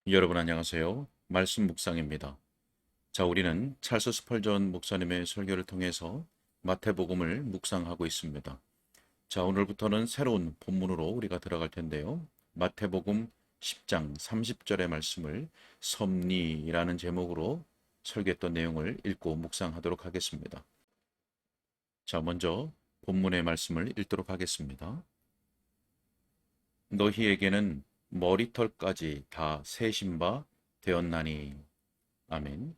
여러분 안녕하세요. 말씀 묵상입니다. 자, 우리는 찰스 스펄전 목사님의 설교를 통해서 마태복음을 묵상하고 있습니다. 자, 오늘부터는 새로운 본문으로 우리가 들어갈 텐데요. 마태복음 10장 30절의 말씀을 섭리라는 제목으로 설교했던 내용을 읽고 묵상하도록 하겠습니다. 자, 먼저 본문의 말씀을 읽도록 하겠습니다. 너희에게는 머리털까지 다 세신 바 되었나니. 아멘.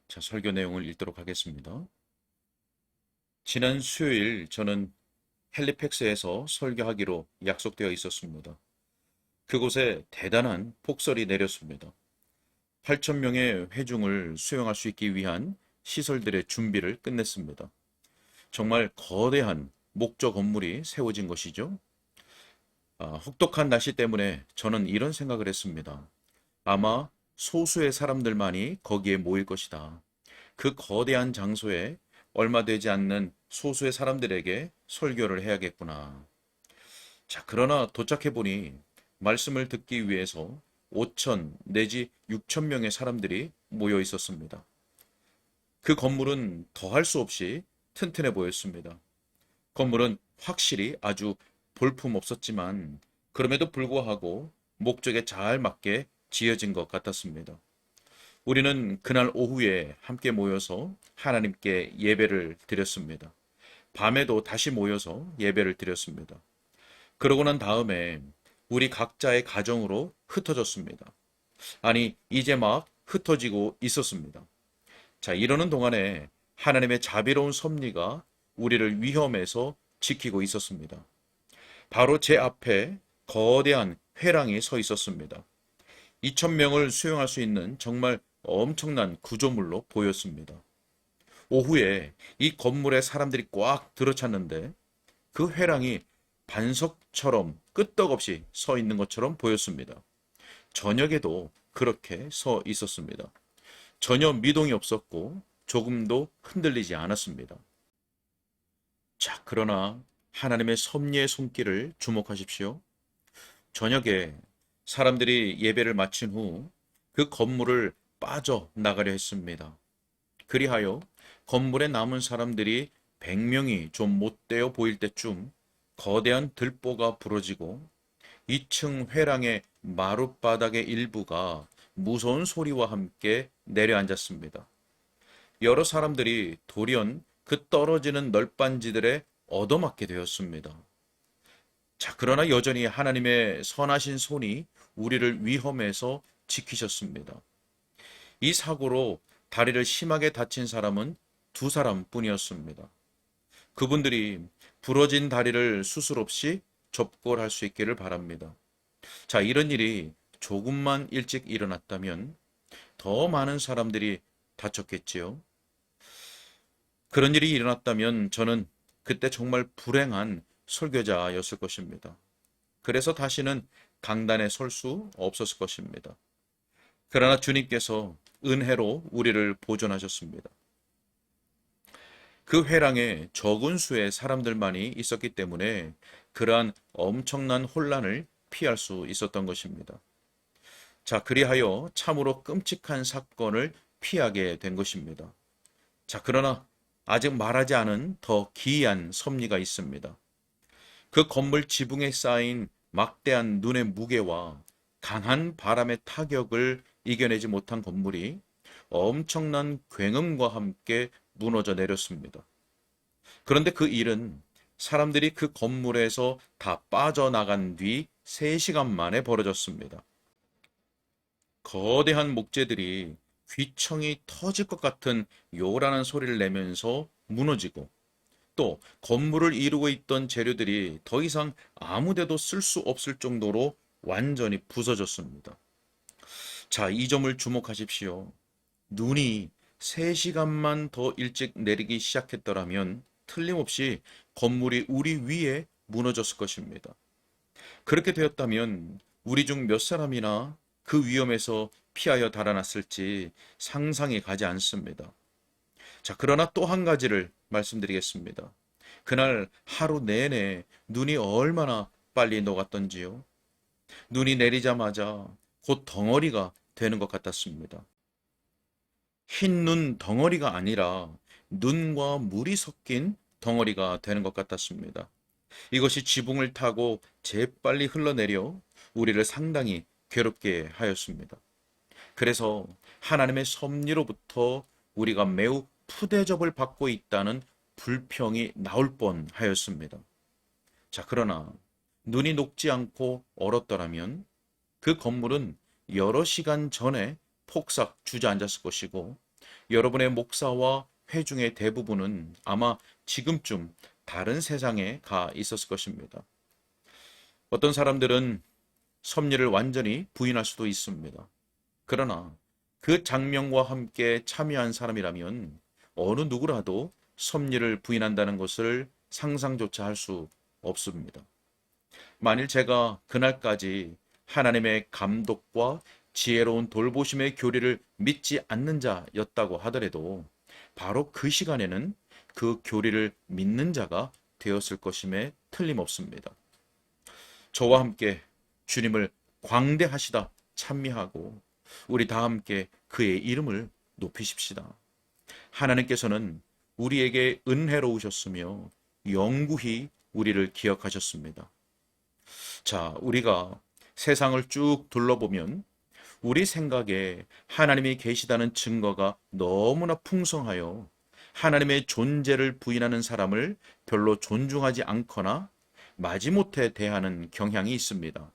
자, 설교 내용을 읽도록 하겠습니다. 지난 수요일 저는 헬리팩스에서 설교하기로 약속되어 있었습니다. 그곳에 대단한 폭설이 내렸습니다. 8천 명의 회중을 수용할 수 있기 위한 시설들의 준비를 끝냈습니다. 정말 거대한 목조 건물이 세워진 것이죠. 혹독한 날씨 때문에 저는 이런 생각을 했습니다. 아마 소수의 사람들만이 거기에 모일 것이다. 그 거대한 장소에 얼마 되지 않는 소수의 사람들에게 설교를 해야겠구나. 자, 그러나 도착해 보니 말씀을 듣기 위해서 5천 내지 6천 명의 사람들이 모여 있었습니다. 그 건물은 더할 수 없이 튼튼해 보였습니다. 건물은 확실히 아주 볼품 없었지만 그럼에도 불구하고 목적에 잘 맞게 지어진 것 같았습니다. 우리는 그날 오후에 함께 모여서 하나님께 예배를 드렸습니다. 밤에도 다시 모여서 예배를 드렸습니다. 그러고 난 다음에 우리 각자의 가정으로 흩어졌습니다. 아니, 이제 막 흩어지고 있었습니다. 자, 이러는 동안에 하나님의 자비로운 섭리가 우리를 위험에서 지키고 있었습니다. 바로 제 앞에 거대한 회랑이 서 있었습니다. 2천 명을 수용할 수 있는 정말 엄청난 구조물로 보였습니다. 오후에 이 건물에 사람들이 꽉 들어찼는데 그 회랑이 반석처럼 끄떡없이 서 있는 것처럼 보였습니다. 저녁에도 그렇게 서 있었습니다. 전혀 미동이 없었고 조금도 흔들리지 않았습니다. 자, 그러나 하나님의 섭리의 손길을 주목하십시오. 저녁에 사람들이 예배를 마친 후 그 건물을 빠져나가려 했습니다. 그리하여 건물에 남은 사람들이 100명이 좀 못되어 보일 때쯤 거대한 들보가 부러지고 2층 회랑의 마룻바닥의 일부가 무서운 소리와 함께 내려앉았습니다. 여러 사람들이 돌연 그 떨어지는 널빤지들에 얻어맞게 되었습니다. 자, 그러나 여전히 하나님의 선하신 손이 우리를 위험에서 지키셨습니다. 이 사고로 다리를 심하게 다친 사람은 두 사람뿐이었습니다. 그분들이 부러진 다리를 수술 없이 접골할 수 있기를 바랍니다. 자, 이런 일이 조금만 일찍 일어났다면 더 많은 사람들이 다쳤겠지요. 그런 일이 일어났다면 저는 그때 정말 불행한 설교자였을 것입니다. 그래서 다시는 강단에 설 수 없었을 것입니다. 그러나 주님께서 은혜로 우리를 보존하셨습니다. 그 회랑에 적은 수의 사람들만이 있었기 때문에 그러한 엄청난 혼란을 피할 수 있었던 것입니다. 자, 그리하여 참으로 끔찍한 사건을 피하게 된 것입니다. 자, 그러나 아직 말하지 않은 더 기이한 섭리가 있습니다. 그 건물 지붕에 쌓인 막대한 눈의 무게와 강한 바람의 타격을 이겨내지 못한 건물이 엄청난 굉음과 함께 무너져 내렸습니다. 그런데 그 일은 사람들이 그 건물에서 다 빠져나간 뒤 3시간 만에 벌어졌습니다. 거대한 목재들이 귀청이 터질 것 같은 요란한 소리를 내면서 무너지고 또 건물을 이루고 있던 재료들이 더 이상 아무데도 쓸 수 없을 정도로 완전히 부서졌습니다. 자, 이 점을 주목하십시오. 눈이 3시간만 더 일찍 내리기 시작했더라면 틀림없이 건물이 우리 위에 무너졌을 것입니다. 그렇게 되었다면 우리 중 몇 사람이나 그 위험에서 피하여 달아났을지 상상이 가지 않습니다. 자, 그러나 또 한 가지를 말씀드리겠습니다. 그날 하루 내내 눈이 얼마나 빨리 녹았던지요. 눈이 내리자마자 곧 덩어리가 되는 것 같았습니다. 흰 눈 덩어리가 아니라 눈과 물이 섞인 덩어리가 되는 것 같았습니다. 이것이 지붕을 타고 재빨리 흘러내려 우리를 상당히 괴롭게 하였습니다. 그래서 하나님의 섭리로부터 우리가 매우 푸대접을 받고 있다는 불평이 나올 뻔하였습니다. 자, 그러나 눈이 녹지 않고 얼었더라면 그 건물은 여러 시간 전에 폭삭 주저앉았을 것이고 여러분의 목사와 회중의 대부분은 아마 지금쯤 다른 세상에 가 있었을 것입니다. 어떤 사람들은 섭리를 완전히 부인할 수도 있습니다. 그러나 그 장면과 함께 참여한 사람이라면 어느 누구라도 섭리를 부인한다는 것을 상상조차 할 수 없습니다. 만일 제가 그날까지 하나님의 감독과 지혜로운 돌보심의 교리를 믿지 않는 자였다고 하더라도 바로 그 시간에는 그 교리를 믿는 자가 되었을 것임에 틀림없습니다. 저와 함께 주님을 광대하시다 찬미하고 우리 다 함께 그의 이름을 높이십시다. 하나님께서는 우리에게 은혜로우셨으며 영구히 우리를 기억하셨습니다. 자, 우리가 세상을 쭉 둘러보면 우리 생각에 하나님이 계시다는 증거가 너무나 풍성하여 하나님의 존재를 부인하는 사람을 별로 존중하지 않거나 마지못해 대하는 경향이 있습니다.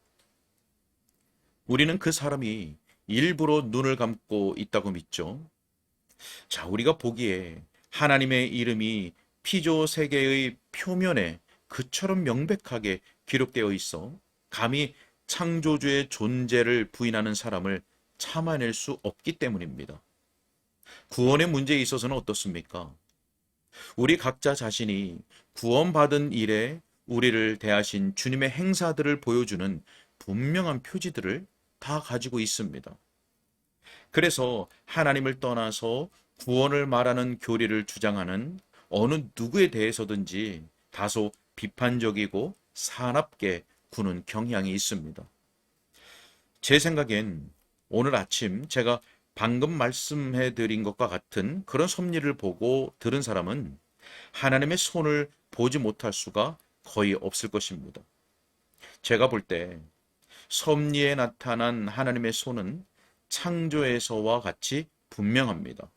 우리는 그 사람이 일부러 눈을 감고 있다고 믿죠. 자, 우리가 보기에 하나님의 이름이 피조 세계의 표면에 그처럼 명백하게 기록되어 있어 감히 창조주의 존재를 부인하는 사람을 참아낼 수 없기 때문입니다. 구원의 문제에 있어서는 어떻습니까? 우리 각자 자신이 구원받은 일에 우리를 대하신 주님의 행사들을 보여주는 분명한 표지들을 다 가지고 있습니다. 그래서 하나님을 떠나서 구원을 말하는 교리를 주장하는 어느 누구에 대해서든지 다소 비판적이고 사납게 구는 경향이 있습니다. 제 생각엔 오늘 아침 제가 방금 말씀해 드린 것과 같은 그런 섭리를 보고 들은 사람은 하나님의 손을 보지 못할 수가 거의 없을 것입니다. 제가 볼 때 섭리에 나타난 하나님의 손은 창조에서와 같이 분명합니다.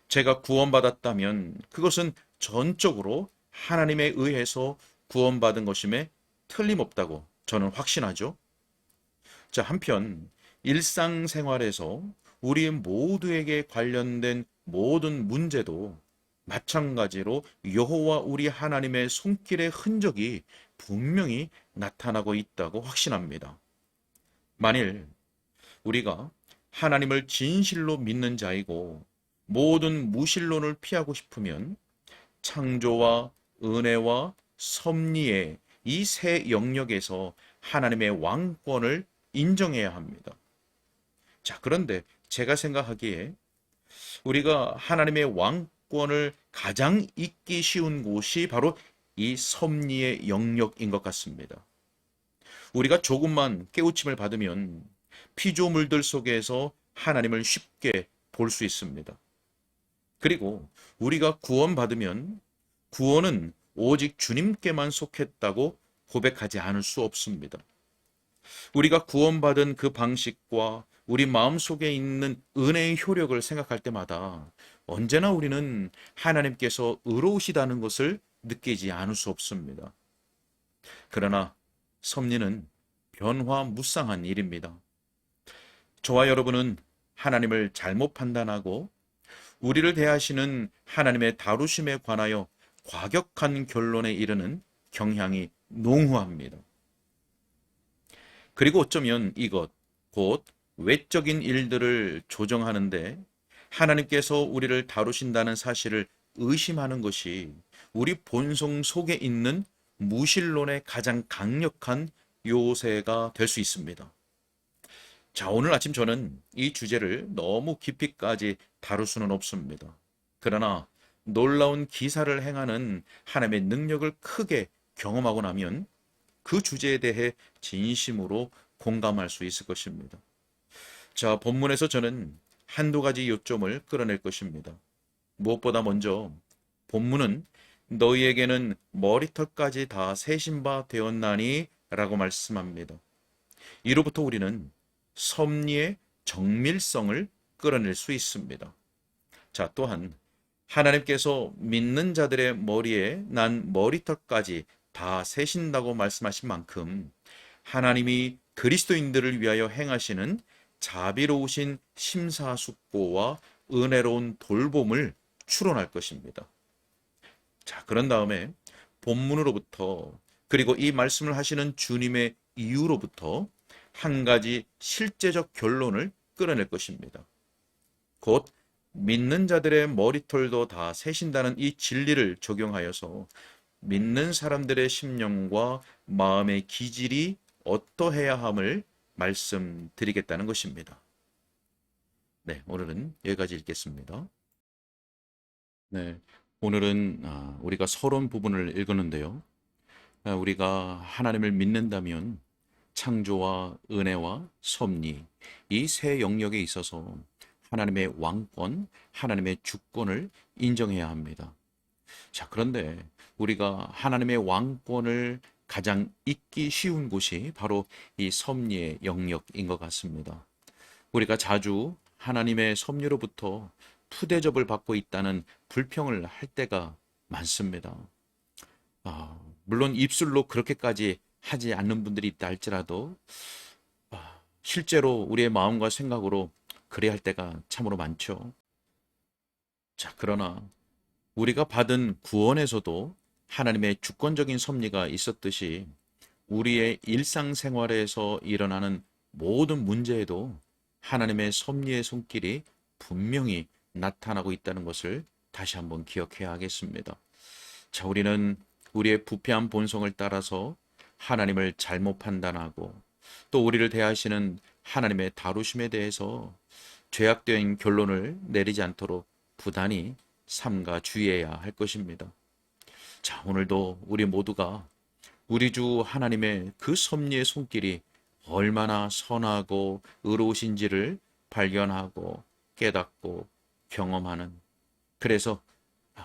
제가 구원받았다면 그것은 전적으로 하나님에 의해서 구원받은 것임에 틀림없다고 저는 확신하죠. 자, 한편 일상생활에서 우리 모두에게 관련된 모든 문제도 마찬가지로 여호와 우리 하나님의 손길의 흔적이 분명히 나타나고 있다고 확신합니다. 만일 우리가 하나님을 진실로 믿는 자이고 모든 무신론을 피하고 싶으면 창조와 은혜와 섭리의 이 세 영역에서 하나님의 왕권을 인정해야 합니다. 자, 그런데 제가 생각하기에 우리가 하나님의 왕권을 가장 잊기 쉬운 곳이 바로 이 섭리의 영역인 것 같습니다. 우리가 조금만 깨우침을 받으면 피조물들 속에서 하나님을 쉽게 볼 수 있습니다. 그리고 우리가 구원받으면 구원은 오직 주님께만 속했다고 고백하지 않을 수 없습니다. 우리가 구원받은 그 방식과 우리 마음속에 있는 은혜의 효력을 생각할 때마다 언제나 우리는 하나님께서 의로우시다는 것을 느끼지 않을 수 없습니다. 그러나 섭리는 변화무쌍한 일입니다. 저와 여러분은 하나님을 잘못 판단하고 우리를 대하시는 하나님의 다루심에 관하여 과격한 결론에 이르는 경향이 농후합니다. 그리고 어쩌면 이것, 곧 외적인 일들을 조정하는데 하나님께서 우리를 다루신다는 사실을 의심하는 것이 우리 본성 속에 있는 무신론의 가장 강력한 요새가 될 수 있습니다. 자, 오늘 아침 저는 이 주제를 너무 깊이까지 다룰 수는 없습니다. 그러나 놀라운 기사를 행하는 하나님의 능력을 크게 경험하고 나면 그 주제에 대해 진심으로 공감할 수 있을 것입니다. 자, 본문에서 저는 한두 가지 요점을 끌어낼 것입니다. 무엇보다 먼저 본문은 너희에게는 머리털까지 다 세신 바 되었나니 라고 말씀합니다. 이로부터 우리는 섭리의 정밀성을 끌어낼 수 있습니다. 자, 또한 하나님께서 믿는 자들의 머리에 난 머리털까지 다 세신다고 말씀하신 만큼 하나님이 그리스도인들을 위하여 행하시는 자비로우신 심사숙고와 은혜로운 돌봄을 추론할 것입니다. 자, 그런 다음에 본문으로부터 그리고 이 말씀을 하시는 주님의 이유로부터 한 가지 실제적 결론을 끌어낼 것입니다. 곧 믿는 자들의 머리털도 다 세신다는 이 진리를 적용하여서 믿는 사람들의 심령과 마음의 기질이 어떠해야 함을 말씀드리겠다는 것입니다. 네, 오늘은 여기까지 읽겠습니다. 네, 오늘은 우리가 서론 부분을 읽었는데요. 우리가 하나님을 믿는다면 창조와 은혜와 섭리 이 세 영역에 있어서 하나님의 왕권, 하나님의 주권을 인정해야 합니다. 자, 그런데 우리가 하나님의 왕권을 가장 잊기 쉬운 곳이 바로 이 섭리의 영역인 것 같습니다. 우리가 자주 하나님의 섭리로부터 푸대접을 받고 있다는 불평을 할 때가 많습니다. 물론 입술로 그렇게까지 하지 않는 분들이 있다 할지라도 실제로 우리의 마음과 생각으로 그래야 할 때가 참으로 많죠. 자, 그러나 우리가 받은 구원에서도 하나님의 주권적인 섭리가 있었듯이 우리의 일상생활에서 일어나는 모든 문제에도 하나님의 섭리의 손길이 분명히 나타나고 있다는 것을 다시 한번 기억해야 하겠습니다. 자, 우리는 우리의 부패한 본성을 따라서 하나님을 잘못 판단하고 또 우리를 대하시는 하나님의 다루심에 대해서 죄악된 결론을 내리지 않도록 부단히 삼가 주의해야 할 것입니다. 자, 오늘도 우리 모두가 우리 주 하나님의 그 섭리의 손길이 얼마나 선하고 의로우신지를 발견하고 깨닫고 경험하는, 그래서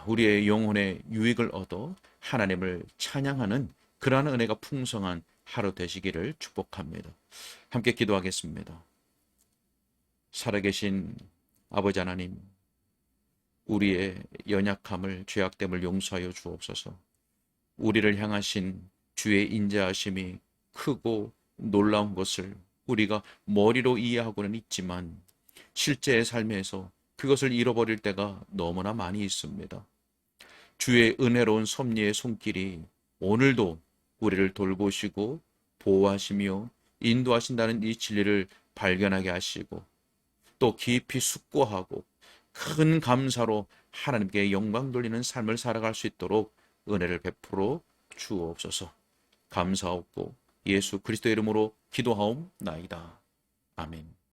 우리의 영혼의 유익을 얻어 하나님을 찬양하는 그러한 은혜가 풍성한 하루 되시기를 축복합니다. 함께 기도하겠습니다. 살아계신 아버지 하나님, 우리의 연약함을, 죄악됨을 용서하여 주옵소서. 우리를 향하신 주의 인자하심이 크고 놀라운 것을 우리가 머리로 이해하고는 있지만 실제의 삶에서 그것을 잃어버릴 때가 너무나 많이 있습니다. 주의 은혜로운 섭리의 손길이 오늘도 우리를 돌보시고 보호하시며 인도하신다는 이 진리를 발견하게 하시고 또 깊이 숙고하고 큰 감사로 하나님께 영광 돌리는 삶을 살아갈 수 있도록 은혜를 베풀어 주옵소서. 감사하고 예수 그리스도 이름으로 기도하옵나이다. 아멘.